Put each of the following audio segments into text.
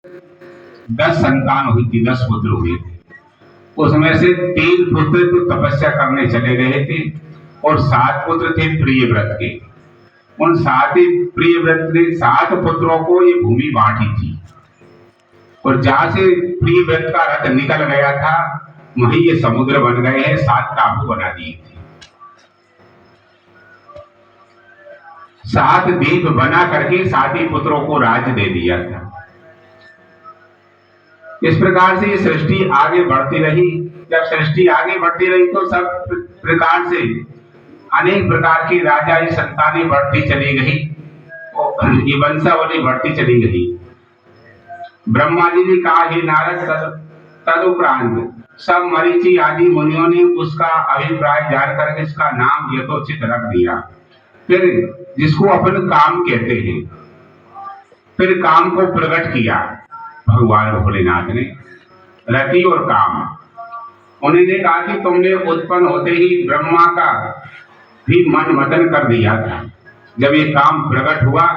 10 संतान हुई थी, 10 पुत्र हुए थे। उसमें से 3 पुत्र तो तपस्या करने चले गए थे और 7 पुत्र थे प्रियव्रत के। उन 7 ही प्रियव्रत ने 7 पुत्रों को ये भूमि बांटी थी और जहां से प्रियव्रत का रथ निकल गया था वहीं ये समुद्र बन गए हैं, 7 टापू बना दिए थे। 7 द्वीप बना करके 7 ही पुत्रों को राज्य दे दिया था। इस प्रकार से ये सृष्टि आगे बढ़ती रही। जब सृष्टि आगे बढ़ती रही तो सब प्रकार से अनेक प्रकार की राजा की संतानें बढ़ती चली गई और ये वंशावली बढ़ती चली गई। ब्रह्मा जी ने कहा, हे नारद, तदुपरांत सब मरीचि आदि मुनियों ने उसका अभिप्राय जान करके इसका नाम यथोचित रख दिया। फिर जिसको अपन काम कहते हैं, फिर काम को प्रकट किया भगवान भोलेनाथ ने, रति और काम। उन्होंने कहा कि तुमने उत्पन्न होते ही ब्रह्मा का भी मन मथन कर दिया था। जब ये काम प्रकट हुआ,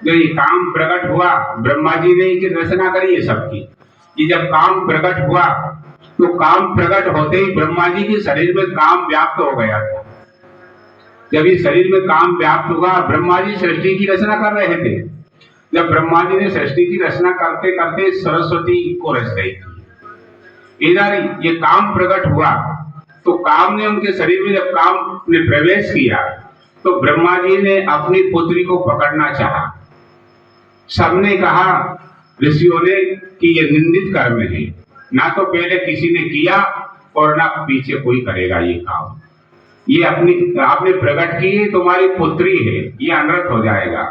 जब ये काम प्रकट हुआ, ब्रह्मा जी ने इसकी रचना करी है सबकी। ये जब काम प्रकट हुआ तो काम प्रकट होते ही ब्रह्मा जी के शरीर में काम व्याप्त हो गया था। जब ये शरीर में काम व्याप्त हुआ, ब्रह्मा जी सृष्टि की रचना कर रहे थे। जब ब्रह्मा जी ने सृष्टि की रचना करते करते सरस्वती को रच गई थी। इधर ये काम प्रकट हुआ तो काम ने उनके शरीर में जब काम ने प्रवेश किया तो ब्रह्मा जी ने अपनी पुत्री को पकड़ना चाहा। सबने कहा, ऋषियों ने, कि ये निंदित कर्म है, ना तो पहले किसी ने किया और ना पीछे कोई करेगा ये काम। ये आपने प्रकट की, तुम्हारी पुत्री है, ये अनर्थ हो जाएगा।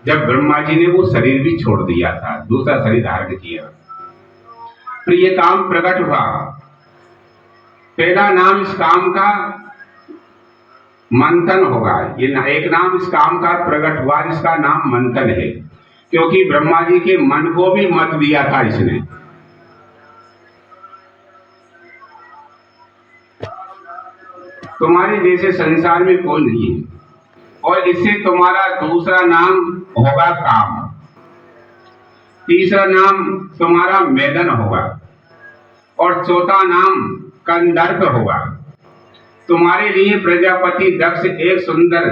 जब ब्रह्मा जी ने वो शरीर भी छोड़ दिया था, दूसरा शरीर धारण किया, फिर ये काम प्रकट हुआ। पहला नाम इस काम का मंथन होगा। ये एक नाम इस काम का प्रकट हुआ जिसका नाम मंथन है, क्योंकि ब्रह्मा जी के मन को भी मत दिया था इसने। तुम्हारे जैसे संसार में कोई नहीं है, और इससे तुम्हारा दूसरा नाम होगा काम, तीसरा नाम तुम्हारा मेदन होगा और चौथा नाम कंदर्प होगा। तुम्हारे लिए प्रजापति दक्ष एक सुंदर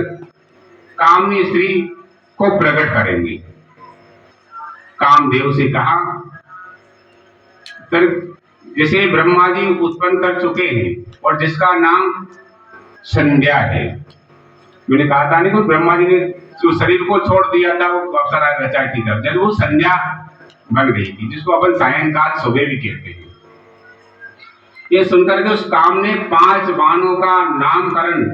कामनी स्त्री को प्रकट करेंगे। कामदेव से कहा, फिर जिसे ब्रह्मा जी उत्पन्न कर चुके हैं और जिसका नाम संध्या है। मैंने कहा था नहीं, तो ब्रह्मा जी ने जो शरीर को छोड़ दिया था वो अप्सरा रचाई थी, जब वो संध्या बन गई थी, जिसको अपन सायंकाल सुबह भी कहते हैं। ये सुनकर के उस काम ने 5 बाणों का नामकरण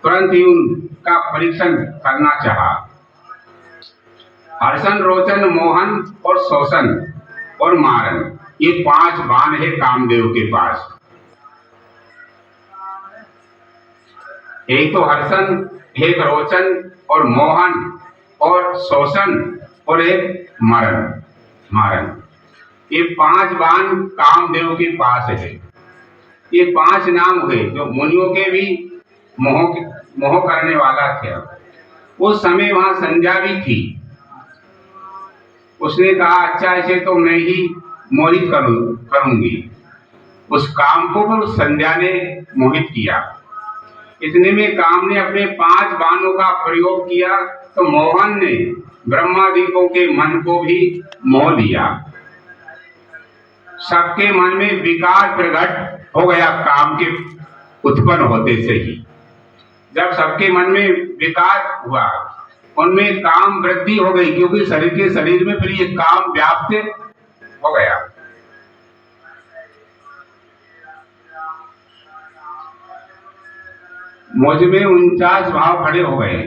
तुरंत ही उनका परीक्षण करना चाहा। हर्षण, रोचन, मोहन और शोषण और मारन, ये 5 बाण है कामदेव के पास। एक तो हर्षण, एक रोचन और मोहन और शोषण और एक मारन, ये 5 बाण कामदेव के पास है। ये 5 नाम हुए जो मुनियों के भी मोह करने वाला थे। उस समय वहां संध्या भी थी। उसने कहा, अच्छा ऐसे तो मैं ही मोहित करूंगी। उस काम को उस संध्या ने मोहित किया। इतने में काम ने अपने 5 बाणों का प्रयोग किया तो मोहन ने ब्रह्मादीपों के मन को भी मोह लिया। सबके मन में विकार प्रकट हो गया काम के उत्पन्न होते से ही। जब सबके मन में विकार हुआ, उनमें काम वृद्धि हो गई, क्योंकि शरीर में फिर ये काम व्याप्त हो गया। मुझ में 49 भाव खड़े हो गए।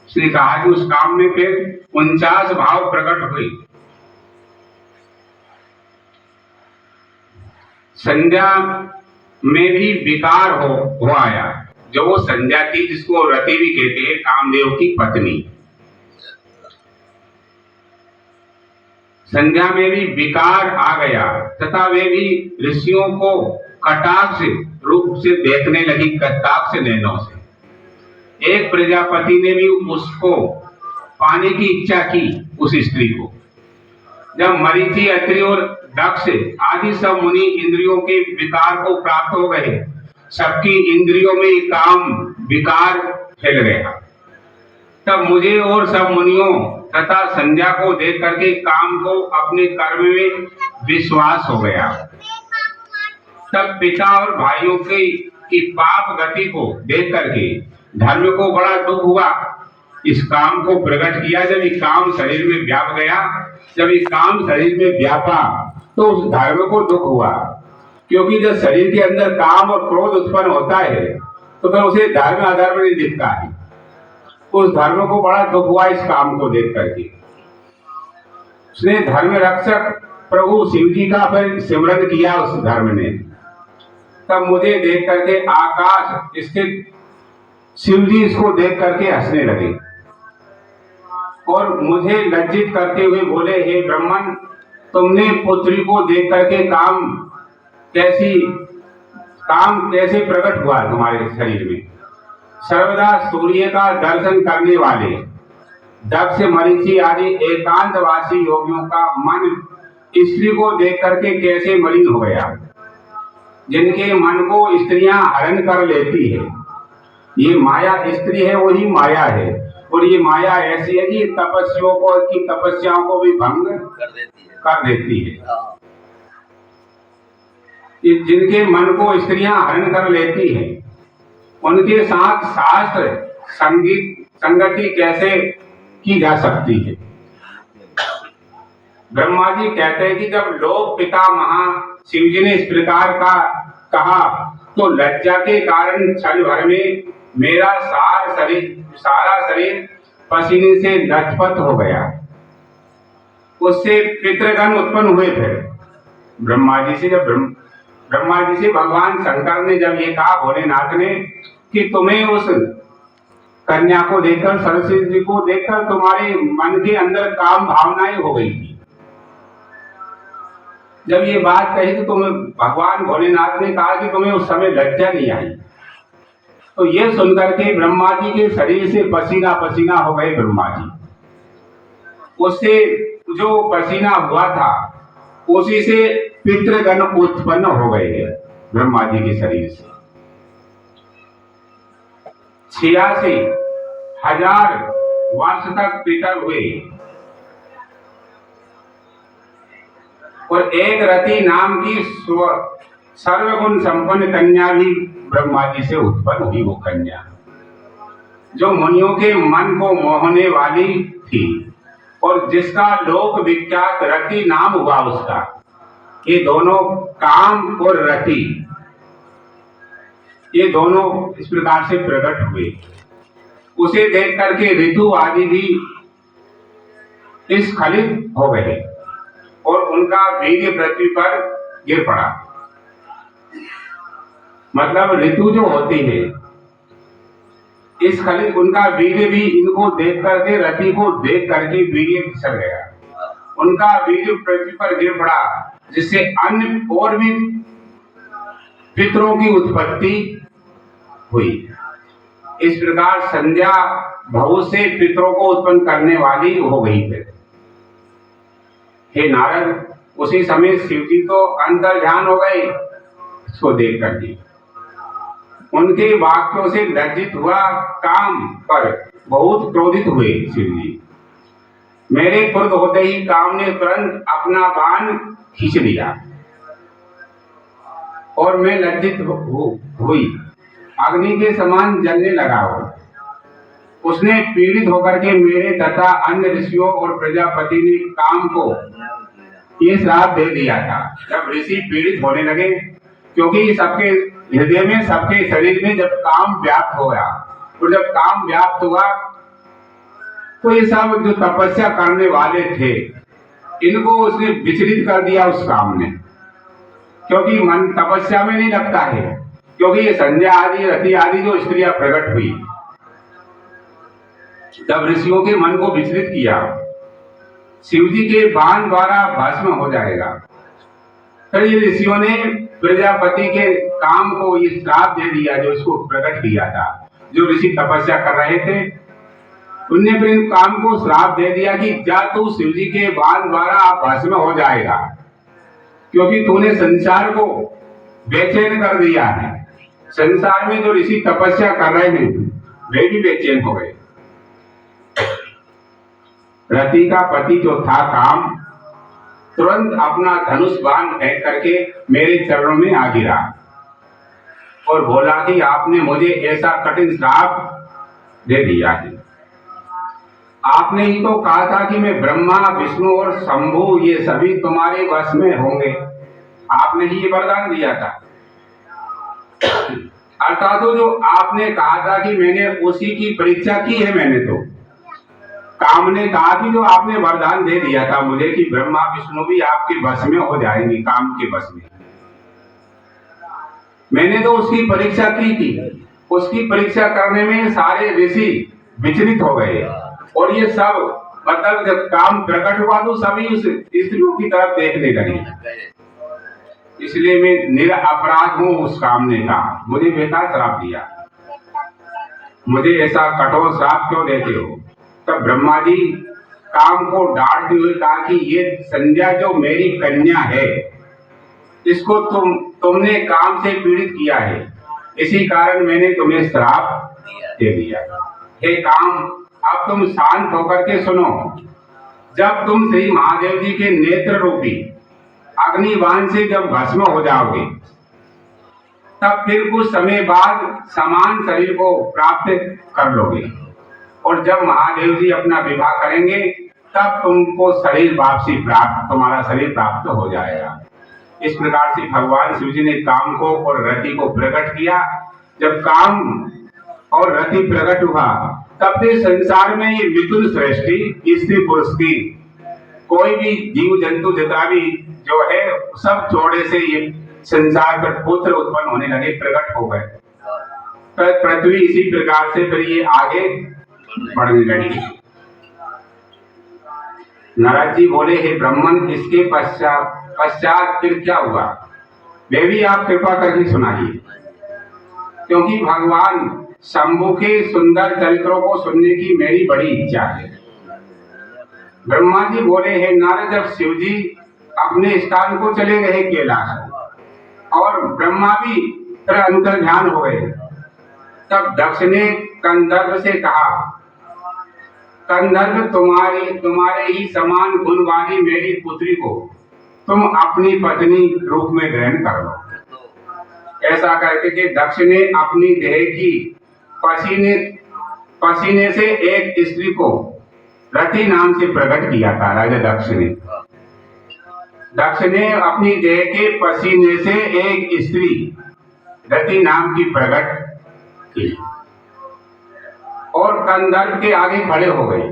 उसने कहा कि उस काम में फिर 49 भाव प्रकट हुए। संध्या में भी विकार हो आया। जो वो संध्या थी, जिसको रति भी कहते हैं, कामदेव की पत्नी, संध्या में भी विकार आ गया तथा वे भी ऋषियों को कटाक्ष रूप से देखने लगी, कटाक्ष नैनों से। एक प्रजापति ने भी उसको पाने की इच्छा की, उस स्त्री को, जब मरीचि, अत्रि और दक्ष आदि सब मुनि इंद्रियों के विकार को प्राप्त हो गए, सबकी इंद्रियों में काम विकार फैल गया, तब मुझे और सब मुनियों तथा संध्या को देख करके काम को अपने कर्म में विश्वास हो गया। तब पिता और भाइयों की पाप गति को देख करके धर्म को बड़ा दुख हुआ। इस काम को प्रकट किया जब ये काम शरीर में व्याप गया, जब ये काम शरीर में व्यापा तो उस धर्म को दुख हुआ, क्योंकि जब शरीर के अंदर काम और क्रोध उत्पन्न होता है तो फिर उसे धर्म अधर्म नहीं दिखता है। उस धर्म को बड़ा दुख हुआ इस काम को देख करके। उसने धर्म रक्षक प्रभु शिव जी का फिर सिमरन किया उस धर्म ने। तब मुझे देख करके आकाश स्थित शिव जी इसको देख करके हंसने लगे और मुझे लज्जित करते हुए बोले, हे ब्राह्मण, तुमने पुत्री को देख करके काम कैसे प्रकट हुआ तुम्हारे शरीर में? सर्वदा सूर्य का दर्शन करने वाले दक्ष, मरीचि आदि एकांतवासी योगियों का मन स्त्री को देख करके कैसे मलिन हो गया? जिनके मन को स्त्रियां हरण कर लेती है, ये माया स्त्री है, वही माया है। और ये माया ऐसी है कि तपस्वियों को की तपस्याओं को भी भंग कर देती है। जिनके मन को स्त्रियां हरण कर लेती हैं, उनके साथ शास्त्र संगति कैसे की जा सकती है? ब्रह्मा जी कहते हैं कि जब लोक पिता शिव जी ने इस प्रकार का कहा तो लज्जा के कारण क्षण भर में मेरा सारा शरीर पसीने से लथपथ हो गया। उससे पितृगण उत्पन्न हुए थे। ब्रह्मा जी से भगवान शंकर ने जब ये कहा भोलेनाथ ने कि तुम्हें उस कन्या को देखकर, सरस्वती जी को देखकर तुम्हारे मन के अंदर काम भावनाएं हो गई थी। जब ये बात कही तो तुम्हें भगवान भोलेनाथ ने कहा कि तुम्हें उस समय लज्जा नहीं आई। तो ये सुनकर के ब्रह्मा जी के शरीर से पसीना पसीना हो गए ब्रह्मा जी। उससे जो पसीना हुआ था उसी से पितृगण उत्पन्न हो गए ब्रह्मा जी के शरीर से। 86,000 वर्ष तक पितर हुए और एक रति नाम की सर्वगुण संपन्न कन्या भी ब्रह्मा जी से उत्पन्न हुई। वो कन्या जो मुनियों के मन को मोहने वाली थी और जिसका लोक विख्यात रति नाम हुआ उसका। ये दोनों काम और रति, ये दोनों इस प्रकार से प्रकट हुए। उसे देख करके ऋतु आदि भी स्खलित हो गए और उनका वीर्य पृथ्वी पर गिर पड़ा। मतलब ऋतु जो होती है स्खलित, उनका वीर्य भी इनको देख करके, रति को देख करके वीर्य फिसल गया। उनका वीर्य पृथ्वी पर गिर पड़ा, जिससे अन्य और भी पितरों की उत्पत्ति हुई। इस प्रकार संध्या बहुत से पितरों को उत्पन्न करने वाली हो गई है। हे नारद, उसी समय शिव जी तो अंतर्ध्यान हो गए इसको देख करके। उनके वाक्यों से लज्जित हुआ काम पर बहुत क्रोधित हुए शिव जी। मेरे क्रोध होते ही काम ने तुरंत अपना बाण खींच लिया और मैं लज्जित हुई, अग्नि के समान जलने लगा हो। उसने पीड़ित होकर के मेरे तथा अन्य ऋषियों और प्रजापति ने काम को ये श्राप दे दिया था। जब ऋषि पीड़ित होने लगे, क्योंकि सबके हृदय में, सबके शरीर में जब काम व्याप्त हो गया, और जब काम व्याप्त हुआ तो ये सब जो तपस्या करने वाले थे इनको उसने विचलित कर दिया उस काम ने, क्योंकि मन तपस्या में नहीं लगता है। क्योंकि ये संध्या आदि, रति आदि जो स्त्रियां प्रकट हुई, जब ऋषियों के मन को विचलित किया, शिव जी के बाण द्वारा भस्म हो जाएगा। फिर ये ऋषियों ने प्रजापति के काम को ये श्राप दे दिया, जो इसको प्रकट किया था। जो ऋषि तपस्या कर रहे थे उनने फिर काम को श्राप दे दिया कि जा तू शिव जी के बाण द्वारा भस्म हो जाएगा, क्योंकि तूने संसार को बेचैन कर दिया है। संसार में जो ऋषि तपस्या कर रहे हैं वे भी बेचैन हो गए। रति का पति जो था काम तुरंत अपना धनुष बाण फेंक करके मेरे चरणों में आ गिरा और बोला कि आपने मुझे ऐसा कठिन श्राप दे दिया है। आपने ही तो कहा था कि मैं ब्रह्मा विष्णु और शंभु ये सभी तुम्हारे वश में होंगे। आपने ही ये वरदान दिया था। अर्थात जो आपने कहा था कि मैंने उसी की परीक्षा की है। मैंने तो काम ने कहा कि जो आपने वरदान दे दिया था मुझे कि ब्रह्मा विष्णु भी आपके वश में हो जाएंगे, काम के वश में, मैंने तो उसकी परीक्षा की थी। उसकी परीक्षा करने में सारे ऋषि विचलित हो गए और ये सब मतलब जब काम प्रकट हुआ तो सभी उस स्त्रियों की तरफ देखने लगे। इसलिए मैं निरपराध हूं। उस काम ने कहा मुझे बेकार श्राप दिया, मुझे ऐसा कठोर श्राप क्यों देते हो। तब ब्रह्मा जी काम को डांटते हुए कहा कि ये संध्या जो मेरी कन्या है इसको तुमने काम से पीड़ित किया है, इसी कारण मैंने तुम्हें श्राप दे दिया। हे काम, अब तुम शांत होकर के सुनो। जब तुम श्री महादेव जी के नेत्र रूपी अग्निबाण से जब भस्म हो जाओगे तब फिर कुछ समय बाद समान शरीर को प्राप्त कर लोगे और जब महादेव जी अपना विवाह करेंगे तब तुमको शरीर वापसी प्राप्त, तुम्हारा शरीर प्राप्त हो जाएगा। इस प्रकार से भगवान शिव जी ने काम को और रति को प्रकट किया। जब काम और रति प्रकट हुआ तब से संसार में ये मिथुन सृष्टि स्त्री पुरुष की कोई भी जीव जंतु जितना भी जो है सब जोड़े से ये संसार पर पुत्र उत्पन्न होने लगे, प्रकट हो गए। पृथ्वी इसी प्रकार से फिर ये आगे बढ़ने लगी। नारद जी बोले, हे ब्राह्मण, इसके पश्चात फिर क्या हुआ वे भी आप कृपा करके सुनाइए, क्योंकि भगवान शंभु के सुंदर चरित्रों को सुनने की मेरी बड़ी इच्छा है। ब्रह्मा जी बोले, हे नारद, जब शिव जी अपने स्थान को चले गए कैलाश और ब्रह्मा भी फिर अंतर ध्यान हो गए, तब दक्ष ने कंदर्प से कहा, कंदर्प, तुम्हारे ही समान गुण वाली मेरी पुत्री को तुम अपनी पत्नी रूप में ग्रहण कर लो। ऐसा करके के दक्ष ने अपनी देह की पसीने से एक स्त्री को रति नाम से प्रकट किया था। राजा दक्ष ने अपनी देह के पसीने से एक स्त्री रति नाम की प्रकट की और कंदर्प के आगे खड़े हो गए।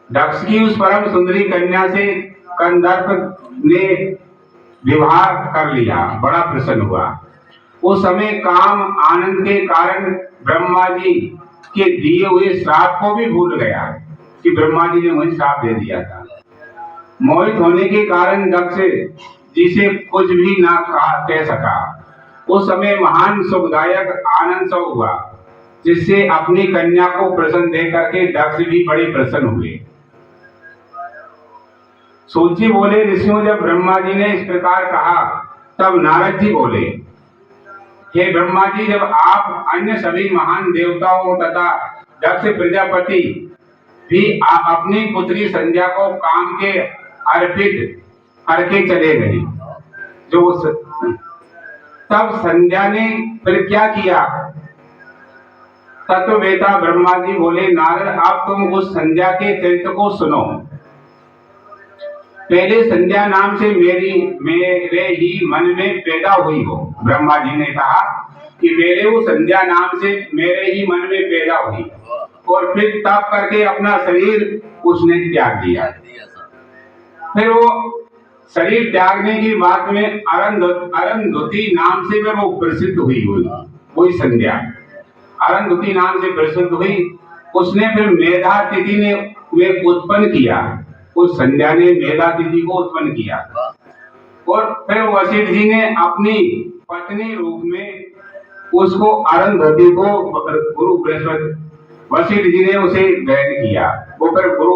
दक्ष की उस परम सुंदरी कन्या से कंदर्प ने विवाह कर लिया, बड़ा प्रसन्न हुआ। उस समय काम आनंद के कारण ब्रह्मा जी के दिए हुए श्राप को भी भूल गया कि ब्रह्मा जी ने मुझे श्राप दे दिया था। मोहित होने के कारण दक्ष जिसे कुछ भी ना कह सका। उस समय महान सुखदायक आनंद सौ हुआ, जिससे अपनी कन्या को प्रसन्न देख करके दक्ष भी बड़े प्रसन्न हुए। सूत जी बोले, ऋषियों, जब ब्रह्मा जी ने इस प्रकार कहा तब नारद जी बोले, हे ब्रह्मा जी, जब आप अन्य सभी महान देवताओं तथा दक्ष प्रजापति भी अपनी पुत्री संध्या को काम के अर्पित करके चले गए, तब संध्या ने फिर क्या किया। तत्ववेता ब्रह्मा जी बोले, नारद, अब तुम उस संध्या के चरित्र को सुनो। पहले संध्या नाम से मेरे ही मन में पैदा हुई हो। ब्रह्मा जी ने कहा कि पहले वो संध्या नाम से मेरे ही मन में पैदा हुई और फिर तप करके अपना शरीर उसने त्याग दिया। फिर वो शरीर त्यागने की बात में अरुंधति नाम से वो प्रसिद्ध हुई वही संध्या अरुंधति नाम से प्रसिद्ध हुई। उसने फिर मेधा तिथि ने वे उत्पन्न किया। उस संध्या ने मेधा तिथि को उत्पन्न किया और फिर वशिष्ठ जी ने अपनी पत्नी रूप में उसको अरुंधति को गुरु बृहस्पति वशिष्ठ जी ने उसे ग्रहण किया। वो फिर गुरु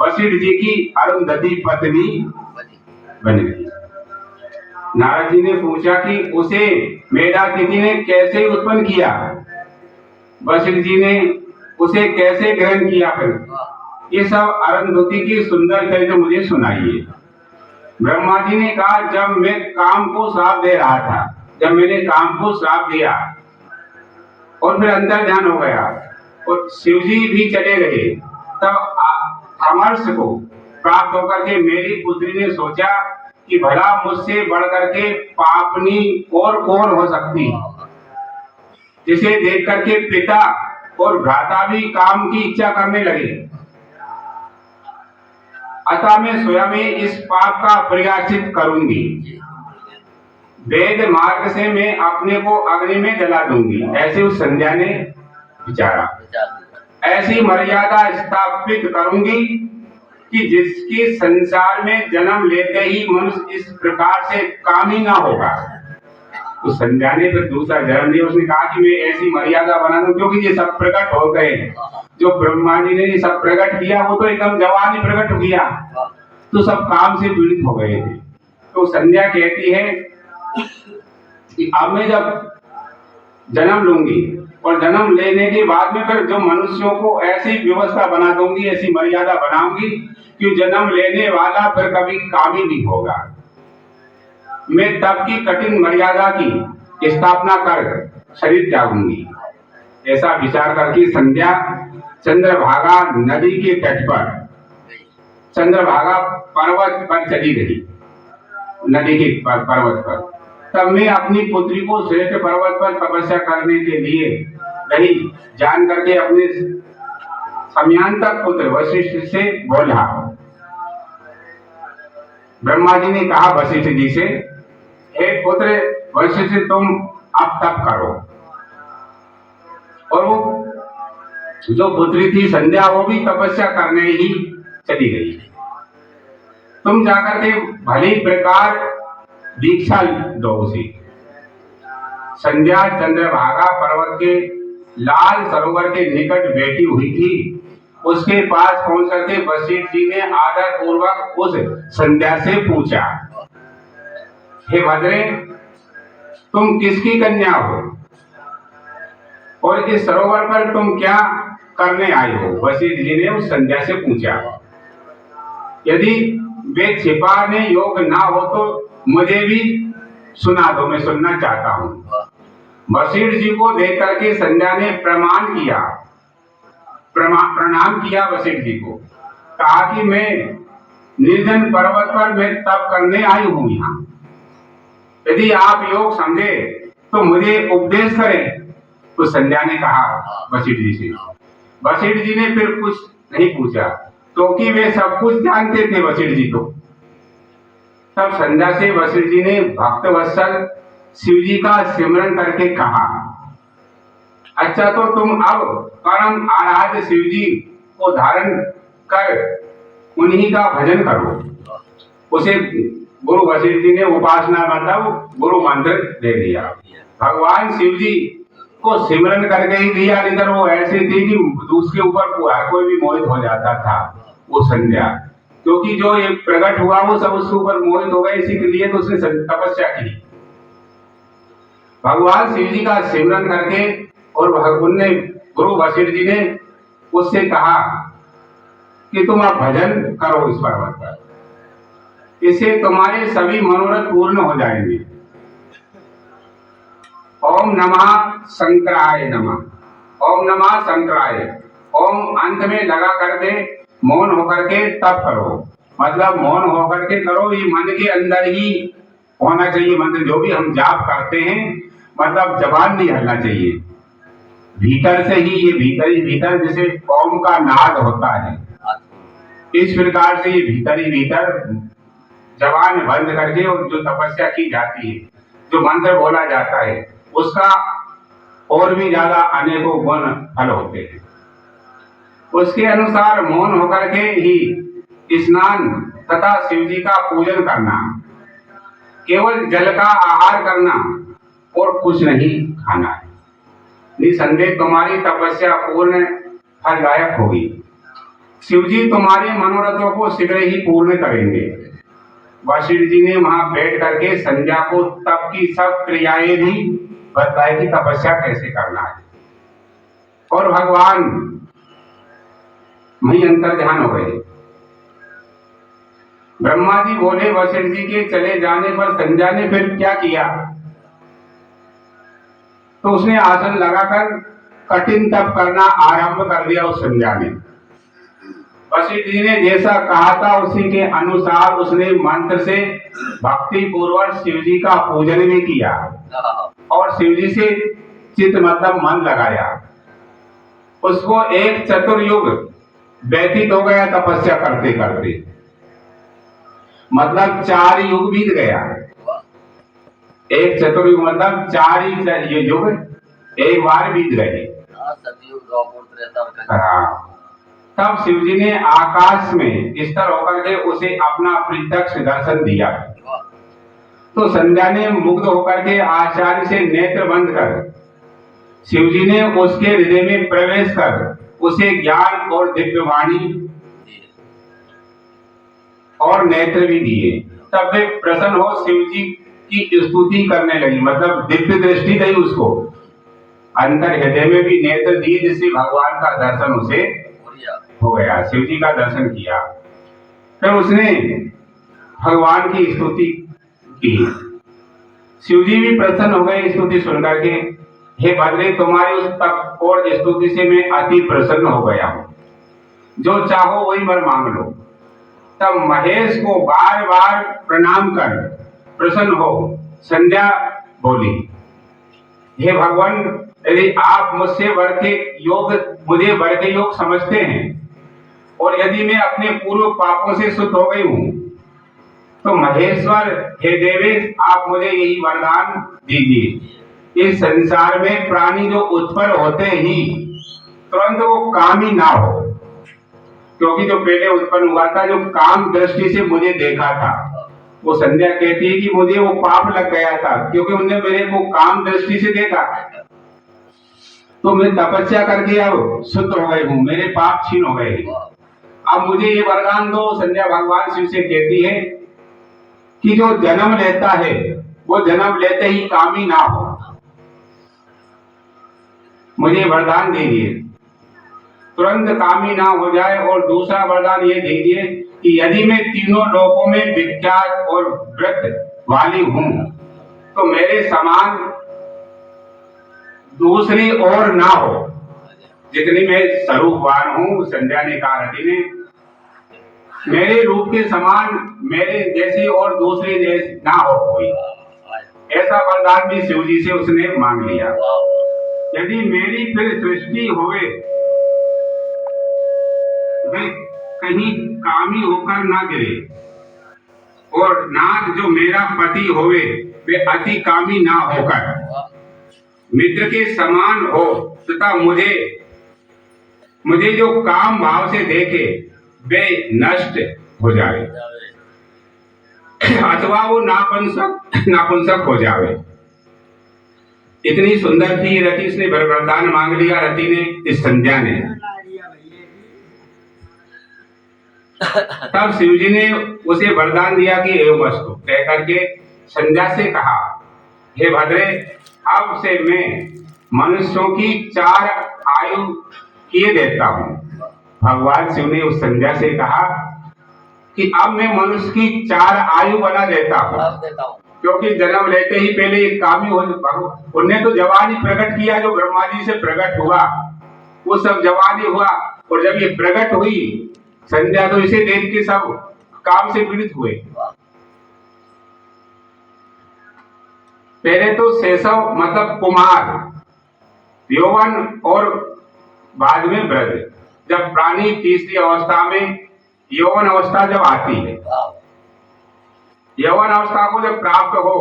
वशिष्ठ जी की अरुंधति पत्नी बन गई। नारद जी ने पूछा कि उसे मेधातिथि ने कैसे उत्पन्न किया, वशिष्ठ जी ने उसे कैसे ग्रहण किया। फिर ये सब अरुंधति की सुंदर चरित्र मुझे सुनाइए। ब्रह्मा जी ने कहा, जब मैं काम को श्राप दे रहा था, जब मैंने काम को श्राप दिया और फिर अंतर ध्यान हो गया और शिव जी भी चले गए, तब अमरस को प्राप्त होकर के मेरी पुत्री ने सोचा कि भला मुझसे बढ़कर के पापनी और कौन हो सकती, जिसे देख करके पिता और भ्राता भी काम की इच्छा करने लगे। अतः मैं स्वयं ही इस पाप का प्रायश्चित करूंगी। वेद मार्ग से मैं अपने को अग्नि में जला दूंगी। ऐसे उस संध्या ने विचारा। ऐसी मर्यादा स्थापित करूंगी कि जिसकी संसार में जन्म लेते ही मनुष्य इस प्रकार से कामी ना होगा। तो संध्या ने फिर दूसरा जन्म लिया। उसने कहा कि मैं ऐसी मर्यादा बना दूं, क्योंकि ये सब प्रकट हो गए। जो ब्रह्मा जी ने ये सब प्रकट किया वो तो एकदम जवान ही प्रकट किया, तो सब काम से पीड़ित हो गए थे। तो संध्या कहती है कि अब मैं जब जन्म लूंगी और जन्म लेने के बाद में फिर जो मनुष्यों को ऐसी व्यवस्था बना दूंगी, ऐसी मर्यादा बनाऊंगी कि जन्म लेने वाला फिर कभी कामी नहीं होगा। मैं तब की कठिन मर्यादा की स्थापना कर शरीर त्यागूंगी। ऐसा विचार करके संध्या चंद्रभागा नदी के तट पर, चंद्रभागा पर्वत पर चली गई, नदी के पर्वत पर। तब मैं अपनी पुत्री को श्रेष्ठ पर्वत पर तपस्या करने के लिए गई। जान करके अपने समयांतक पुत्र वशिष्ठ से बोला। ब्रह्मा जी ने कहा वशिष्ठ जी से, हे पुत्र वशिष्ठ, तुम अब तप करो। और वो जो पुत्री थी संध्या, वो भी तपस्या करने ही चली गई। तुम जाकर के भली प्रकार दीक्षा दो उसे। संध्या चंद्रभागा पर्वत के लाल सरोवर के निकट बैठी हुई थी। उसके पास पहुंच करके वशिष्ठ जी ने आदर पूर्वक उस संध्या से पूछा, हे भद्रे, तुम किसकी कन्या हो और इस सरोवर पर तुम क्या करने आई हो? वशिष्ठ जी ने उस संध्या से पूछा। यदि वे छिपाने योग्य ना हो तो मुझे भी सुना दो, मैं सुनना चाहता हूं। वशिष्ठ जी को देख करके संध्या ने प्रणाम किया वशिष्ठ जी को। कहा कि मैं निर्जन पर्वत पर मैं तप करने आई हूं यहाँ। यदि आप योग समझे तो मुझे उपदेश करें। तो संध्या ने कहा वशिष्ठ जी से। वशिष्ठ जी ने फिर कुछ नहीं पूछा, क्योंकि वे सब कुछ जानते थे वशिष्ठ जी तो। तब संध्या से वशिष्ठ जी ने भक्त वत्सल शिव जी का सिमरन करके कहा, अच्छा तो तुम अब परम आराध्य शिव जी को धारण कर उन्हीं का भजन करो। उसे गुरु वशिष्ठ जी ने उपासना मतलब गुरु मंत्र दे दिया। भगवान शिव जी को सिमरन करके ही दिया, नहीं तो वो ऐसी थी कि दूसरे ऊपर कोई भी मोहित हो जाता था वो संध्या। क्योंकि जो ये प्रकट हुआ वो सब उसके ऊपर मोहित हो गए, इसी के लिए तो उसने तपस्या की। भगवान शिव जी का सिमरन करके और उनने गुरु वशिष्ठ जी ने उससे कहा कि तुम अब भजन करो इस पर्वत पर, इससे तुम्हारे सभी मनोरथ पूर्ण हो जाएंगे। ओम नमः शंकराय नमः, ओम नमः शंकराय। ओम अंत में लगा करके मौन होकर के तप करो, मतलब मौन होकर के करो। ये मन के अंदर ही होना चाहिए मंत्र। जो भी हम जाप करते हैं मतलब जबान नहीं हिलना चाहिए, भीतर से ही ये भीतर जैसे ओम का नाद होता है, इस प्रकार से ये भीतर ही भीतर जबान बंद करके और जो तपस्या की जाती है, जो मंत्र बोला जाता है, उसका और भी ज्यादा अनेकों गुण फल होते हैं। उसके अनुसार मौन होकर के ही स्नान तथा शिव जी का पूजन करना, केवल जल का आहार करना और कुछ नहीं खाना है। निसंदेह तुम्हारी तपस्या पूर्ण फलदायक होगी। शिव जी तुम्हारे मनोरथों को शीघ्र ही पूर्ण करेंगे। वशिष्ठ जी ने वहां बैठ करके संध्या को तप की सब क्रियाएं भी बतलाई कि तपस्या कैसे करना है। और भगवान वही अंतर ध्यान हो गए। ब्रह्मा जी बोले वशिष्ठ जी के चले जाने पर संध्या ने फिर क्या किया, तो उसने आसन लगाकर कठिन तप करना आरंभ कर दिया। उस संध्या ने वशिष्ठ जी ने जैसा कहा था उसी के अनुसार उसने मंत्र से भक्ति पूर्वक शिव जी का पूजन भी किया और शिव जी से चित्त मतलब मन लगाया। उसको एक चतुर्युग व्यतीत हो गया तपस्या करते करते, मतलब 4 युग बीत गया। एक चतुर्युग मतलब 4 ही युग एक बार बीत गए। हाँ, तब शिव जी ने आकाश में स्थिर होकर के उसे अपना प्रत्यक्ष दर्शन दिया। तो संध्या ने मुग्ध होकर के आचार्य से नेत्र बंद कर शिव जी ने उसके हृदय में प्रवेश कर उसे ज्ञान और दिव्य वाणी और नेत्र भी दिए। तब वे प्रसन्न हो शिव जी की स्तुति करने लगी, मतलब दिव्य दृष्टि दी उसको, अंतर हृदय में भी नेत्र दिए जिससे भगवान का दर्शन उसे हो गया। शिव जी का दर्शन किया। फिर उसने भगवान की स्तुति की। शिव जी भी प्रसन्न हो गए स्तुति सुनकर के। हे भद्रे, तुम्हारी उस तप और स्तुति से मैं अति प्रसन्न हो गया हूं, जो चाहो वही वर मांग लो। तब महेश को बार बार प्रणाम कर प्रसन्न हो संध्या बोली, हे भगवान, यदि आप मुझसे मुझे वर के योग समझते हैं और यदि मैं अपने पूर्व पापों से शुद्ध हो गई हूं, तो महेश्वर हे देवेश, आप मुझे यही वरदान दीजिए। इस संसार में प्राणी जो उत्पन्न होते ही तुरंत वो कामी ना हो, क्योंकि जो पहले उत्पन्न हुआ था जो काम दृष्टि से मुझे देखा था, वो संध्या कहती है कि मुझे वो पाप लग गया था क्योंकि उन्होंने मेरे को काम दृष्टि से देखा। तो मैं तपस्या करके अब शुद्ध हो गई हूं, मेरे पाप छीन हो गए। अब मुझे ये वरदान दो। संध्या भगवान शिव से कहती है कि जो जन्म लेता है वो जन्म लेते ही कामी ना हो, मुझे वरदान दीजिए, तुरंत कामी ना हो जाए। और दूसरा वरदान ये दीजिए कि यदि मैं तीनों लोकों में विख्यात और व्रत वाली हूं, तो मेरे समान दूसरी और ना हो। जितनी मैं स्वरूपवान हूं, संध्या ने कहा रति ने, मेरे रूप के समान मेरे जैसी और दूसरी जैसी ना हो कोई। ऐसा वरदान भी शिव जी से उसने मांग लिया। यदि मेरी फिर सृष्टि होवे, वे कहीं कामी होकर ना गिरे, और नाथ जो मेरा पति होवे वे अति कामी ना होकर मित्र के समान हो, तथा मुझे जो काम भाव से देखे वे नष्ट हो जाए, अथवा वो नापुंसक हो जावे। इतनी सुंदर थी रति, इसने वरदान मांग लिया रति ने, इस संध्या ने। तब शिव जी ने उसे वरदान दिया कि एवं वस्तु कह करके संध्या से कहा, हे भद्रे, अब से मैं मनुष्यों की 4 आयु किए देता हूं। भगवान शिव ने उस संध्या से कहा कि अब मैं मनुष्य की 4 आयु बना देता हूं, क्योंकि जन्म लेते ही पहले एक कामी हो, उन्हें तो जवान ही प्रकट किया, जो ब्रह्मा जी से प्रकट हुआ वो सब जवान ही हुआ। और जब ये प्रकट हुई संध्या, तो इसे देख के सब काम से पीड़ित हुए। पहले तो शैशव मतलब कुमार, यौवन, और बाद में वृद्ध। जब प्राणी तीसरी अवस्था में यौवन अवस्था जब आती है, यौवन अवस्था को जब प्राप्त हो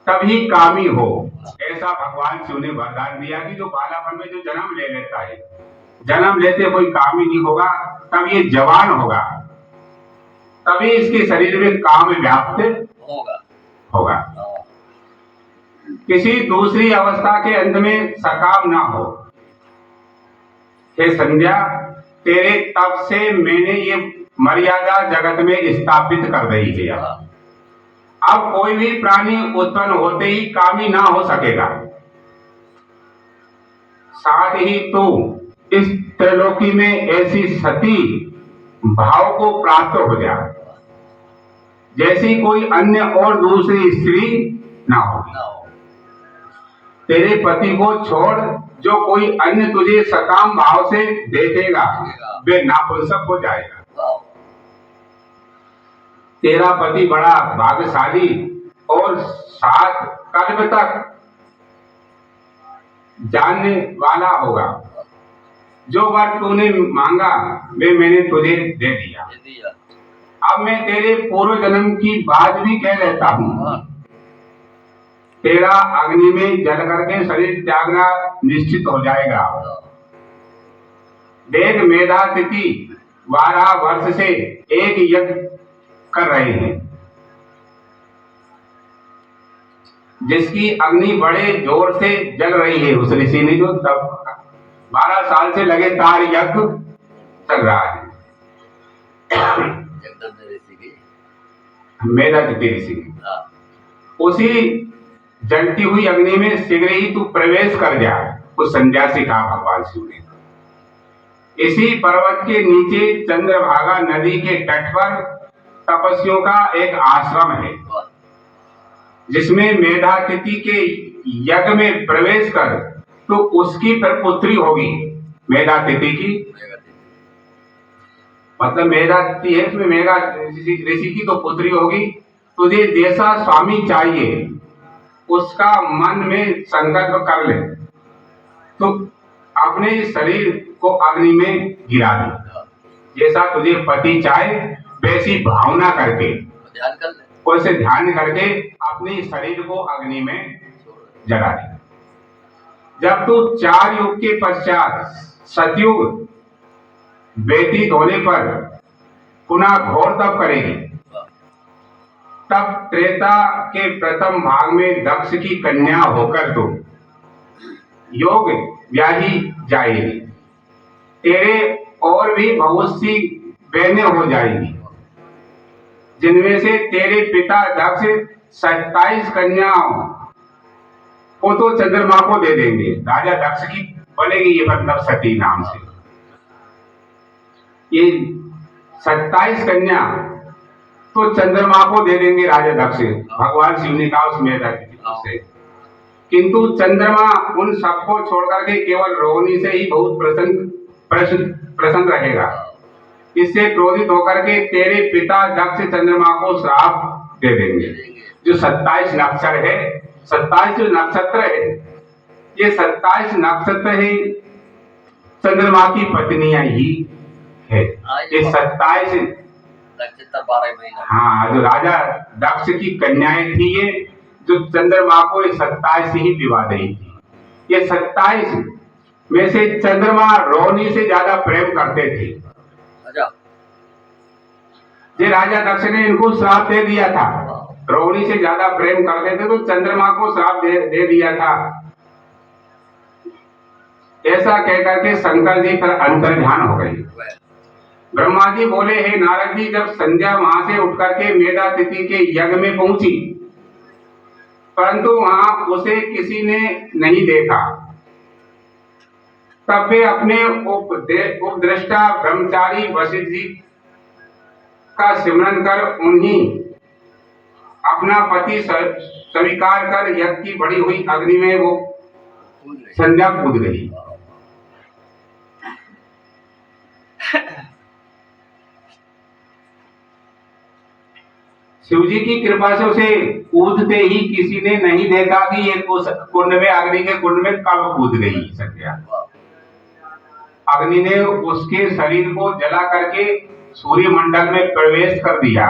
तभी कामी हो। ऐसा भगवान शिव ने वरदान दिया कि जो बालापन में जो जन्म ले लेता है, जन्म लेते कोई कामी नहीं होगा, तब ये जवान होगा, तभी इसके शरीर में काम व्याप्त होगा। किसी दूसरी अवस्था के अंत में सकाम ना हो। हे संध्या, तेरे तप से मैंने ये मर्यादा जगत में स्थापित कर दी है। अब कोई भी प्राणी उत्पन्न होते ही कामी ना हो सकेगा। साथ ही तू इस त्रैलोकी में ऐसी सती भाव को प्राप्त हो जा जैसी कोई अन्य और दूसरी स्त्री ना होगी। तेरे पति को छोड़ जो कोई अन्य तुझे सकाम भाव से देखेगा वे नापुंसक हो जाएगा। तेरा पति बड़ा भाग्यशाली और 7 कल्प तक जानने वाला होगा। जो वर तूने मांगा वे मैंने तुझे दे दिया। अब मैं तेरे पूर्व जन्म की बात भी कह लेता हूँ। तेरा अग्नि में जल करके शरीर त्यागना निश्चित हो जाएगा। देख, मेधातिथि 12 वर्ष से एक यज्ञ कर रहे हैं जिसकी अग्नि बड़े जोर से जल रही है। उस ऋषि ने जो तब 12 साल से लगातार यज्ञ चल रहा है। मेधातिथि ऋषि उसी जलती हुई अग्नि में शीघ्र ही तू प्रवेश कर जा, उस संध्या से कहा भगवान शिव ने। इसी पर्वत के नीचे चंद्रभागा नदी के तट पर तपस्वियों का एक आश्रम है जिसमें मेधातिथि के यज्ञ में प्रवेश कर तो उसकी प्रपुत्री होगी। मेधातिथि की मतलब मेधातिथि है, इसमें मेघा ऋषि की तो पुत्री होगी। तुझे जैसा स्वामी चाहिए उसका मन में संकल्प कर ले तो अपने शरीर को अग्नि में गिरा दे। जैसा तुझे पति चाहे वैसी भावना करके वैसे ध्यान करके अपने शरीर को अग्नि में जला दे। जब तू 4 युग के पश्चात सतयुग व्यतीत होने पर पुनः घोर तप करेगी, तब त्रेता के प्रथम भाग में दक्ष की कन्या होकर तो योग व्याही जाएगी। तेरे और भी बहुत सी बहनें हो जाएगी जिनमें से तेरे पिता दक्ष 27 कन्याओं को तो चंद्रमा को दे देंगे। राजा दक्ष की बनेगी ये मतलब सती नाम से। ये 27 कन्या तो चंद्रमा को दे देंगे राजा दक्ष, भगवान शिव ने कहा उस मेधातिथि से। किंतु चंद्रमा उन सबको छोड़कर के केवल रोहिणी से ही बहुत प्रसन्न रहेगा। इससे क्रोधित होकर के तेरे पिता दक्ष चंद्रमा को श्राप दे देंगे। जो 27 नक्षत्र है, 27 जो नक्षत्र है, ये 27 नक्षत्र है चंद्रमा की पत्नियां ही है। ये 27 नक्षत्र 12 महीना। हाँ, जो राजा दक्ष की कन्याएं थी ये जो चंद्रमा को 27 ही विवाह दी थी। ये 27 में से चंद्रमा रोहिणी से ज्यादा प्रेम करते थे। ये राजा दक्ष ने इनको श्राप दे दिया था। रोहिणी से ज्यादा प्रेम करते थे तो चंद्रमा को श्राप दे दिया था। ऐसा कहकर के शंकर जी पर अंतर्ध्यान हो गई। ब्रह्मा जी बोले, हे नारद जी, जब संध्या वहां से उठकर के मेधातिथि के यज्ञ में पहुंची परंतु वहां उसे किसी ने नहीं देखा, तब वे अपने उपद्रष्टा ब्रह्मचारी वशिष्ठ जी का सिमरन कर उन्हीं अपना पति स्वीकार कर यज्ञ की बढ़ी हुई अग्नि में वो संध्या कूद गई। शिव जी की कृपा से उसे कूदते ही किसी ने नहीं देखा कि ये उस कुंड में, अग्नि के कुंड में कब कूद गई संध्या। अग्नि ने उसके शरीर को जला करके सूर्य मंडल में प्रवेश कर दिया।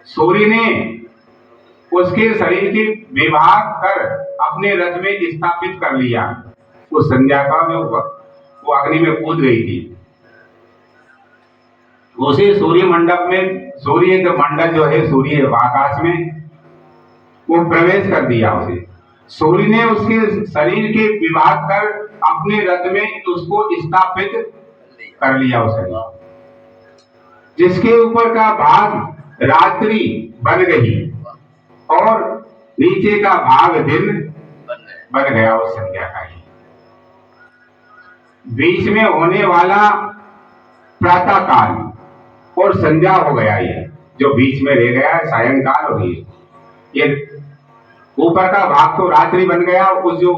सूर्य ने उसके शरीर की विभाग कर अपने रथ में स्थापित कर लिया। उस संध्या का वो अग्नि में कूद गई थी। उसी सूर्य मंडप में, सूर्य का मंडल जो है सूर्य आकाश में, वो प्रवेश कर दिया उसे। सूर्य ने उसके शरीर के विभाग कर अपने रथ में उसको स्थापित कर लिया उसने, जिसके ऊपर का भाग रात्रि बन गई और नीचे का भाग दिन बन गया उस संध्या का ही। बीच में होने वाला प्रातः काल और संध्या हो गया, ये जो बीच में रह गया है सायंकाल, और ये ऊपर का भाग तो रात्रि बन गया। उस जो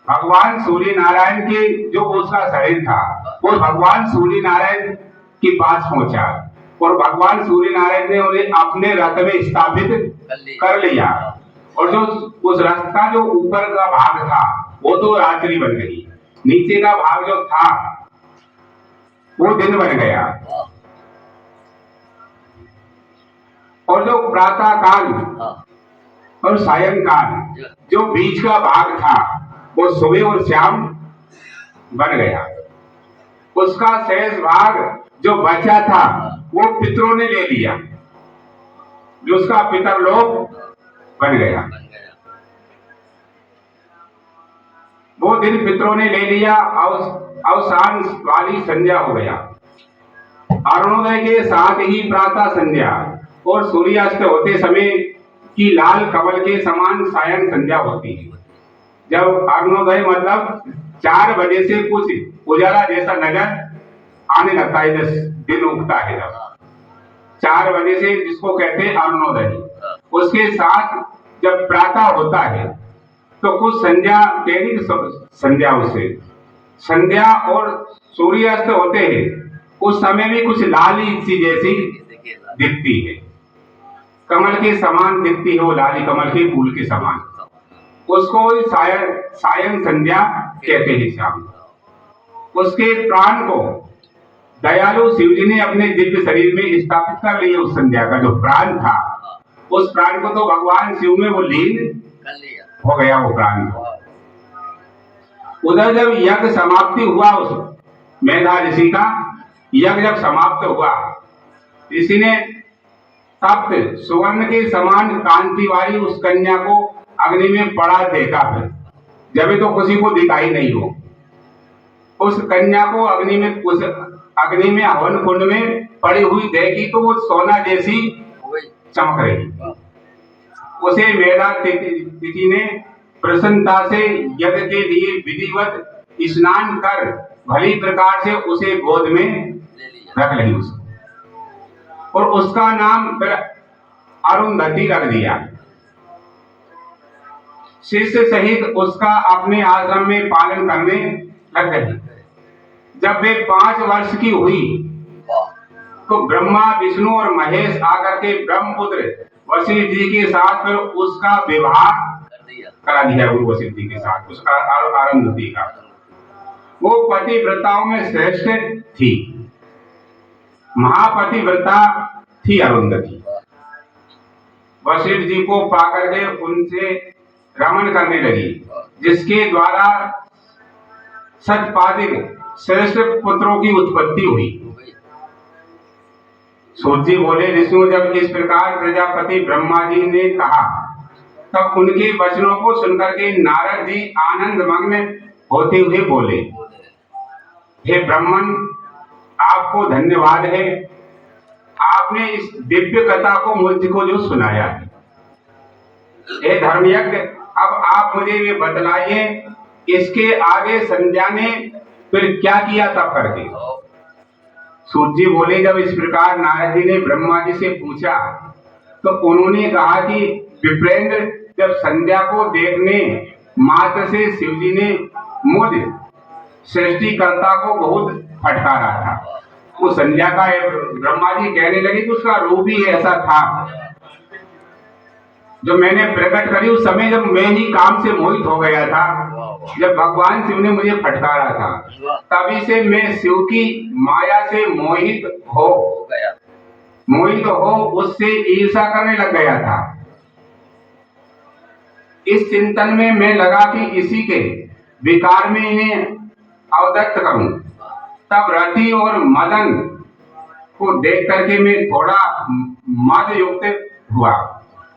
भगवान सूर्य नारायण के जो उसका शरीर था वो भगवान सूर्य नारायण के पास पहुंचा और भगवान सूर्य नारायण ने उन्हें अपने रथ में स्थापित कर लिया, और जो उस रथ का जो ऊपर का भाग था वो तो रात्रि बन गई, नीचे का भाग जो था वो दिन बन गया। और जो प्रातः काल और सायंकाल जो बीच का भाग था वो सुबह और शाम बन गया। उसका शेष भाग जो बचा था वो पितरों ने ले लिया, जो उसका पितरलोक बन गया। वो दिन पितरों ने ले लिया, अवसान वाली संध्या हो गया। अरुणोदय के साथ ही प्रातः संध्या और सूर्यास्त होते समय की लाल कमल के समान सायं संध्या होती है। जब अरुणोदय मतलब 4 बजे से कुछ उजाला जैसा नजर आने लगता है, जब दिन उगता है, जब 4 बजे से जिसको कहते हैं अरुणोदय, उसके साथ जब प्रातः होता है तो कुछ संध्या तेरी संध्या, उससे संध्या और सूर्यास्त होते हैं उस समय भी कुछ लाली सी जैसी दिखती है, कमल के समान दिखती है, वो लाली कमल के फूल के समान, उसको सायं संध्या कहते हैं, शाम। उसके प्राण को दयालु शिवजी ने अपने दिव्य शरीर में स्थापित कर लिया। उस संध्या का जो प्राण था, उस प्राण को तो भगवान शिव में वो लीन हो गया, वो प्राण। उधर जब यज्ञ समाप्ति हुआ, उस मेधा ऋषि का यज्ञ जब समाप्त हुआ, ऋषि ने तप्त सुवर्ण के समान कांति वाली उस कन्या को अग्नि में पड़ा देखा। फिर जब तो किसी को दिखाई नहीं हो, उस कन्या को अग्नि में हवन कुंड में पड़ी हुई देखी तो वो सोना जैसी चमक रही। उसे मेधा तिथि ने प्रसन्नता से यज्ञ के लिए विधिवत स्नान कर भली प्रकार से उसे गोद में रख ली उसको, और उसका नाम फिर अरुंधति रख दिया। शिष्य सहित उसका अपने आश्रम में पालन करने लग गई। जब वे 5 वर्ष की हुई तो ब्रह्मा विष्णु और महेश आकर के ब्रह्मपुत्र वशिष्ठ जी के साथ फिर उसका विवाह करा दिया। गुरु वशिष्ठ जी के साथ उसका अरुंधति का। वो पतिव्रताओं में श्रेष्ठ थी, महापतिव्रता थी अरुंधति। वशिष्ठ जी को पाकर के उनसे रमण करने लगी, जिसके द्वारा सतपादिक श्रेष्ठ पुत्रों की उत्पत्ति हुई। सूत जी बोले, ऋषियों जब इस प्रकार प्रजापति ब्रह्मा जी ने कहा तब उनके वचनों को सुनकर के नारद जी आनंद मग्न होते हुए बोले, हे ब्राह्मण, आपको धन्यवाद है, आपने इस दिव्य कथा को मुझको जो सुनाया है। हे धर्मयज्ञ, अब आप मुझे ये बतलाइए, इसके आगे संध्या ने फिर क्या किया तब करके। सूत जी बोले, जब इस प्रकार नारद जी ने ब्रह्मा जी से पूछा तो उन्होंने कहा कि विप्रेंद्र, जब संध्या को देखने मात्र से शिवजी ने मुझ सृष्टिकर्ता को बहुत फटकारा था। वो संध्या का ब्रह्मा जी कहने लगे कि उसका रूप ही ऐसा था जो मैंने प्रकट करी उस समय जब मैं ही काम से मोहित हो गया था, जब भगवान शिव ने मुझे फटकारा था, तभी से मैं शिव की माया से मोहित हो उससे ईर्षा करने लग गया था। इस चिंतन में मैं लगा कि इसी के विकार में इन्हें अवदत्त करूं। तब रति और मदन को देख करके मैं थोड़ा मद युक्त हुआ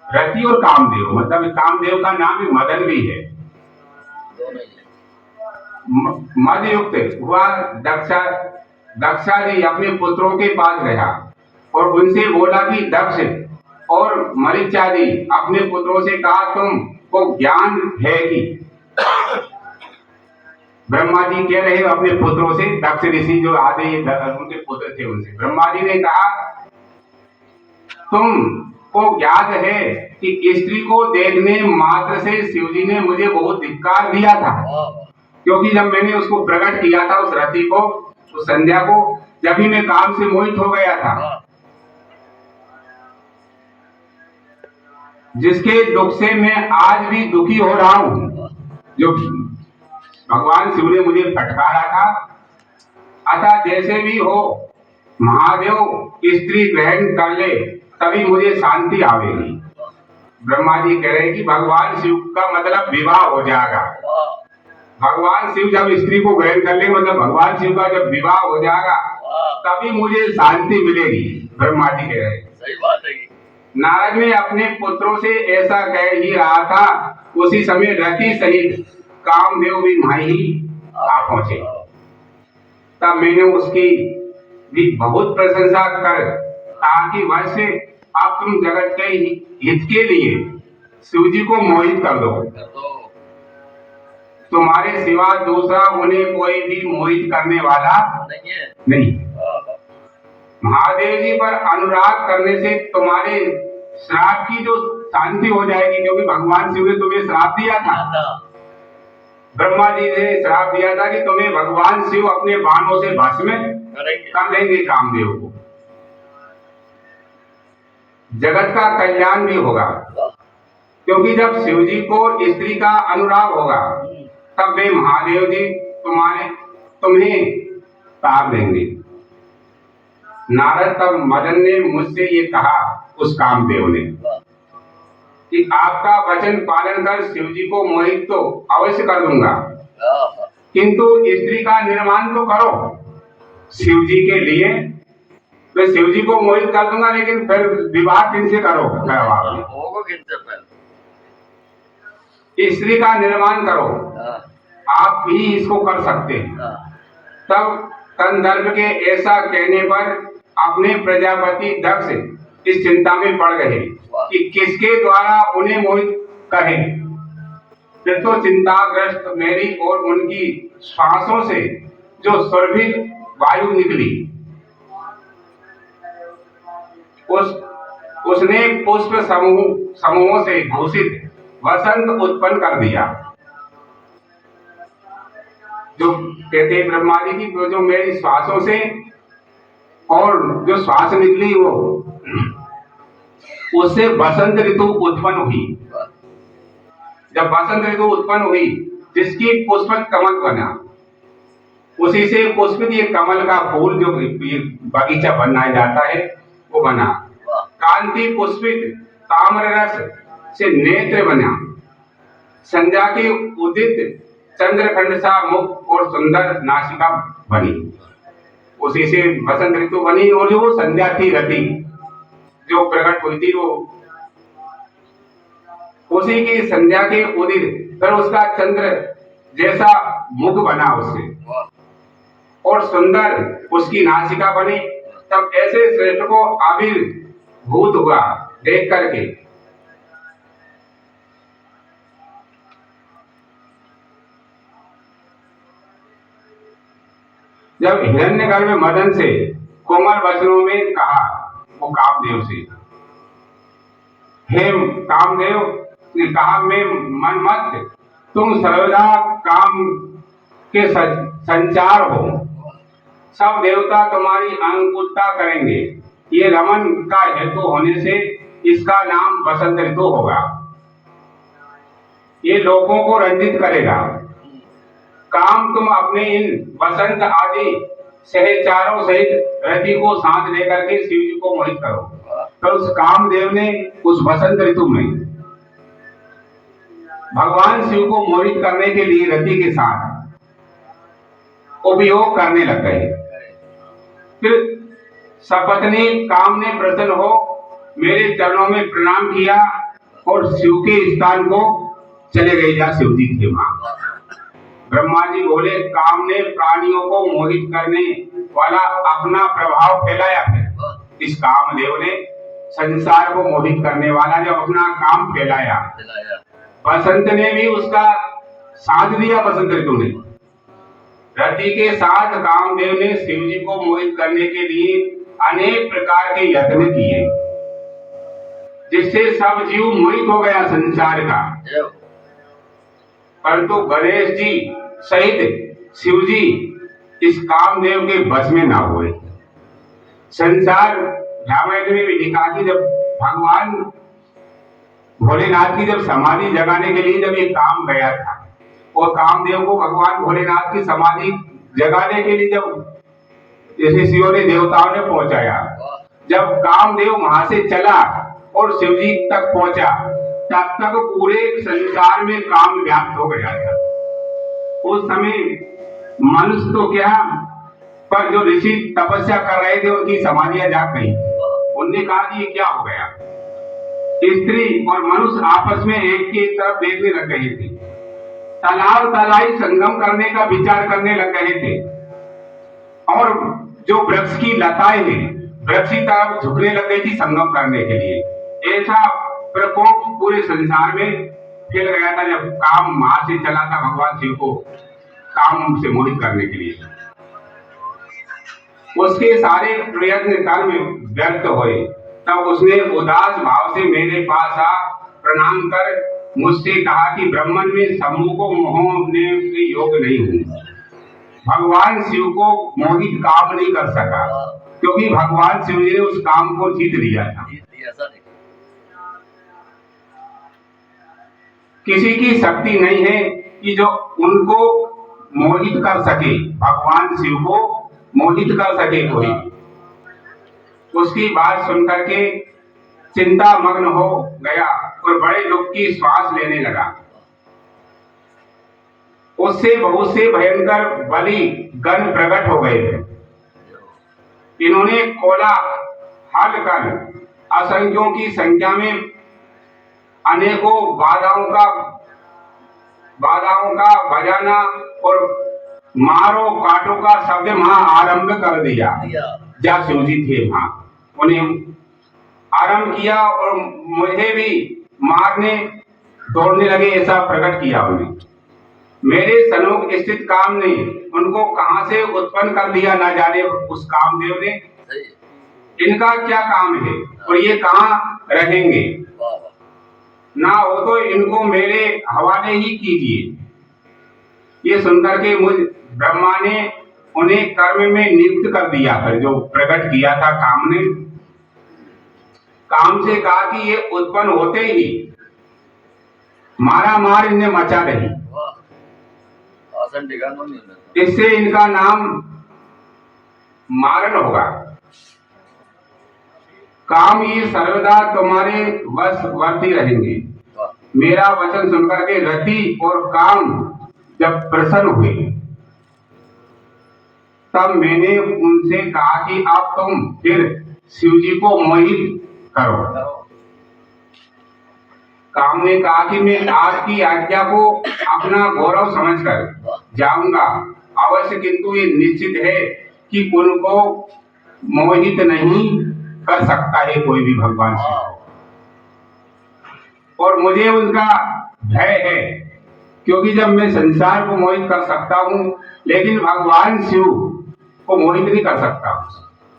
रति और कामदेव, मतलब कामदेव का नाम भी मदन भी है। दोनों ही है। मदयुक्त हुआ दक्षादि अपने पुत्रों के पास गया और उनसे बोला कि दक्ष और मरीचादि अपने पुत्रों से कहा तुमको ज्ञान है कि ब्रह्मा जी कह रहे अपने पुत्रों से, दक्ष ऋषि जो आदि उनके पुत्र थे उनसे ब्रह्मा जी ने कहा तुमको ज्ञात है कि स्त्री को देखने मात्र से शिव जी ने मुझे बहुत धिक्कार दिया था, क्योंकि जब मैंने उसको प्रकट किया था उस रति को, उस संध्या को, जब ही मैं काम से मोहित हो गया था। जिसके दुख से मैं आज भी दुखी हो रहा हूं, जो भगवान शिव ने मुझे फटकारा था। अतः जैसे भी हो महादेव स्त्री ग्रहण कर ले तभी मुझे शांति आवेगी। ब्रह्मा जी कह रहे हैं कि भगवान शिव का मतलब विवाह हो जाएगा। भगवान शिव जब स्त्री को ग्रहण कर लेंगे, मतलब भगवान शिव का जब विवाह हो जाएगा तभी मुझे शांति मिलेगी। ब्रह्मा जी कह रहे हैं। सही बात है। नारद ने अपने पुत्रों से ऐसा कह ही रहा था, उसी समय रति सहित कामदेव भी वहीं ही आ पहुंचे। तब मैंने उसकी भी बहुत प्रशंसा कर कहा कि वैसे अब तुम जगत के हित के लिए शिव जी को मोहित कर दो। तुम्हारे सिवा दूसरा उन्हें कोई भी मोहित करने वाला नहीं। महादेव जी पर अनुराग करने से तुम्हारे श्राप की जो शांति हो जाएगी, क्योंकि भगवान शिव ने तुम्हें श्राप दिया था। ब्रह्मा जी ने श्राप दिया था कि तुम्हें भगवान शिव अपने बाणों से भस्म कर देंगे कामदेव को। जगत का कल्याण भी होगा, क्योंकि जब शिव जी को स्त्री का अनुराग होगा तब वे महादेव जी तुम्हें तार देंगे। नारद तब मदन ने मुझसे ये कहा, उस कामदेव ने, कि आपका वचन पालन कर शिव जी को मोहित तो अवश्य कर दूंगा, किंतु स्त्री का निर्माण तो करो शिव जी के लिए। मैं शिव जी को मोहित कर दूंगा, लेकिन फिर विवाह किनसे करो? स्त्री का निर्माण करो, आप ही इसको कर सकते हैं। तब कंदर्प के ऐसा कहने पर अपने प्रजापति दक्ष इस चिंता में पड़ गए कि किसके द्वारा उन्हें मोहित करें। फिर तो चिंताग्रस्त मेरी और उनकी श्वासों से जो सुरभित वायु निकली, उसने पुष्प समूहों से घोषित वसंत उत्पन्न कर दिया। जो कहते ब्रह्मा जी की जो मेरी श्वासों से और जो श्वास निकली वो उससे वसंत ऋतु उत्पन्न हुई। जब वसंत ऋतु उत्पन्न हुई, जिसकी पुष्पित कमल बना, उसी से पुष्पित ये कमल का फूल जो बगीचा बनाया जाता है वो बना। कांति पुष्पित ताम्र रस से नेत्र बना। संध्या की उदित चंद्रखंड सा मुख और सुंदर नासिका बनी। उसी से वसंत ऋतु बनी। और जो संध्या थी रति जो प्रकट हुई थी, वो उसी की संध्या के उदित फिर उसका चंद्र जैसा मुख बना उससे, और सुंदर उसकी नासिका बनी। तब ऐसे श्रेष्ठ को आविर्भूत हुआ देख करके जब हिरण्यगर्भ मदन से कोमल वचनों में कहा, वो कामदेव से, हे कामदेव ने कहा, मैं मनमत तुम सर्वदा काम के संचार हो, सब देवता तुम्हारी अनुकूलता करेंगे। ये रमन का हेतु होने से इसका नाम वसंत ऋतु होगा। ये लोगों को रंजित करेगा। काम तुम अपने इन वसंत आदि सहचारों सहित रति को साथ लेकर के शिव जी को मोहित करो। तो उस कामदेव ने उस वसंत ऋतु में भगवान शिव को मोहित करने के लिए रति के साथ उपयोग करने लग गए। फिर सपत्नी काम ने प्रसन्न हो मेरे चरणों में प्रणाम किया और शिव के स्थान को चले गए जहाँ शिव जी थे वहां। ब्रह्मा जी बोले काम ने प्राणियों को मोहित करने वाला अपना प्रभाव फैलाया। फिर इस कामदेव ने संसार को मोहित करने वाला जब अपना काम फैलाया, बसंत ने भी उसका साथ दिया। बसंत ऋतु ने रति के साथ कामदेव ने शिव जी को मोहित करने के लिए अनेक प्रकार के यत्न किए, जिससे सब जीव मोहित हो गया संसार का। परंतु गणेश जी सहित शिव जी इस कामदेव के बस में ना हुए। संसार रामायण में भी लिखा कि जब भगवान भोलेनाथ की जब समाधि जगाने के लिए जब ये काम गया था, और कामदेव को भगवान भोलेनाथ की समाधि जगाने के लिए जब जैसे शिव ने देवताओं ने पहुंचाया, जब कामदेव वहां से चला और शिव जी तक पहुंचा, तब तक पूरे संसार में काम व्याप्त हो गया था। उस समय मनुष्य तो क्या, पर जो ऋषि तपस्या कर रहे थे उनकी समाधियां जाग गई। उनने कहा कि ये क्या हो गया। स्त्री और मनुष्य आपस में एक की तरफ देखने लग गए थे, तालाब तलाई संगम करने का विचार करने लग गए थे, और जो वृक्ष की लताएं हैं वृक्ष की तरफ झुकने लग गई थी संगम करने के लिए। ऐसा प्रकोप पूरे संसार में फैल गया था जब काम वहां से चला था भगवान शिव को काम से मोहित करने के लिए। उसके सारे प्रयत्न कर्म व्यर्थ हुए। तब उसने उदास भाव से मेरे पास आ प्रणाम कर मुझसे कहा कि ब्राह्मण में समूह को मोहने के योग्य नहीं हूं। भगवान शिव को मोहित काम नहीं कर सका, क्योंकि भगवान शिव ने उस काम को जीत लिया था। किसी की शक्ति नहीं है कि जो उनको मोहित कर सके, भगवान शिव को मोहित कर सके कोई। उसकी बात सुनकर के चिंता मग्न हो गया और बड़े दुख की श्वास लेने लगा। उससे बहुत से भयंकर बलि गण प्रकट हो गए थे। इन्होंने खोला हल कर असंख्यों की संख्या में अनेकों बाधाओं का बजाना और मारो काटो का शब्द वहां आरंभ कर दिया। जहाँ शिव जी थे वहां उन्हें आरंभ किया और मुझे भी मारने दौड़ने लगे, ऐसा प्रकट किया उन्हें। मेरे सन्मुख स्थित काम ने उनको कहां से उत्पन्न कर दिया ना जाने उस कामदेव ने। इनका क्या काम है और ये कहां रहेंगे, ना हो तो इनको मेरे हवाले ही कीजिए। ये सुनकर के मुझ ब्रह्मा ने उन्हें कर्म में नियुक्त कर दिया। फिर जो प्रकट किया था काम ने, काम से कहा कि ये उत्पन्न होते ही मारा मार इन्हें मचा रही, इससे इनका नाम मारन होगा। काम ये सर्वदा तुम्हारे वशवर्ती रहेंगे। मेरा वचन सुनकर के रति और काम जब प्रसन्न हुए, तब मैंने उनसे कहा कि अब तुम फिर शिव जी को मोहित करो। काम ने कहा कि मैं आपकी आज्ञा को अपना गौरव समझकर जाऊंगा अवश्य, किंतु ये निश्चित है कि उनको मोहित नहीं कर सकता है कोई भी भगवान शिव, और मुझे उनका भय है, क्योंकि जब मैं संसार को मोहित कर सकता हूँ लेकिन भगवान शिव को मोहित नहीं कर सकता।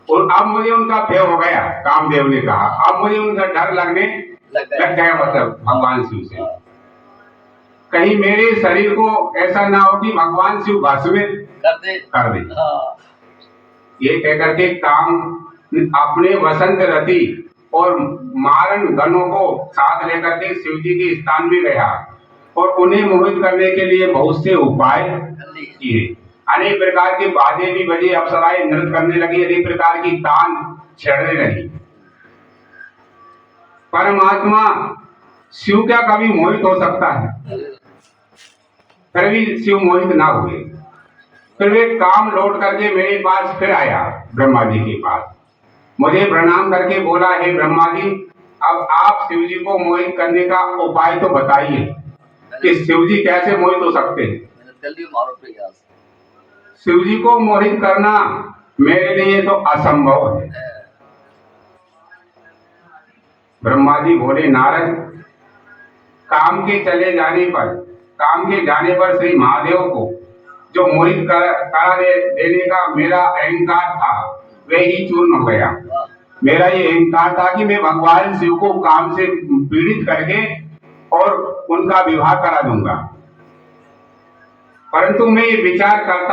और अब मुझे उनका भय हो गया। कामदेव ने कहा अब मुझे उनका डर लगने लग गया, मतलब भगवान शिव से। कहीं मेरे शरीर को ऐसा ना हो कि भगवान शिव भस्म कर दे। ये कहकर के काम अपने वसंत रति और मारन गणों को साथ लेकर के शिव जी के स्थान में गया और उन्हें मोहित करने के लिए बहुत से उपाय किए। अनेक प्रकार के बाजे भी बजे, अप्सराएं नृत्य करने लगी, अनेक प्रकार की तान छेड़ने लगी। परमात्मा शिव क्या कभी मोहित हो सकता है? फिर भी शिव मोहित ना हुए। फिर वे काम लौट करके मेरे पास फिर आया, ब्रह्मा जी के पास। मुझे प्रणाम करके बोला, हे ब्रह्मा जी, अब आप शिव जी को मोहित करने का उपाय तो बताइए कि शिव जी कैसे मोहित हो सकते हैं। मैंने कर लिया मारो प्रयास शिव जी को मोहित करना मेरे लिए तो असंभव है। है। ब्रह्मा जी बोले नारद, काम के चले जाने पर, काम के जाने पर श्री महादेव को जो मोहित करा देने का मेरा अहंकार था वह ही चूर्ण हो गया। वाह मेरा ये अहंकार था कि मैं भगवान शिव को काम से पीड़ित करके और उनका विवाह करा दूंगा, परंतु मैं ये विचार करता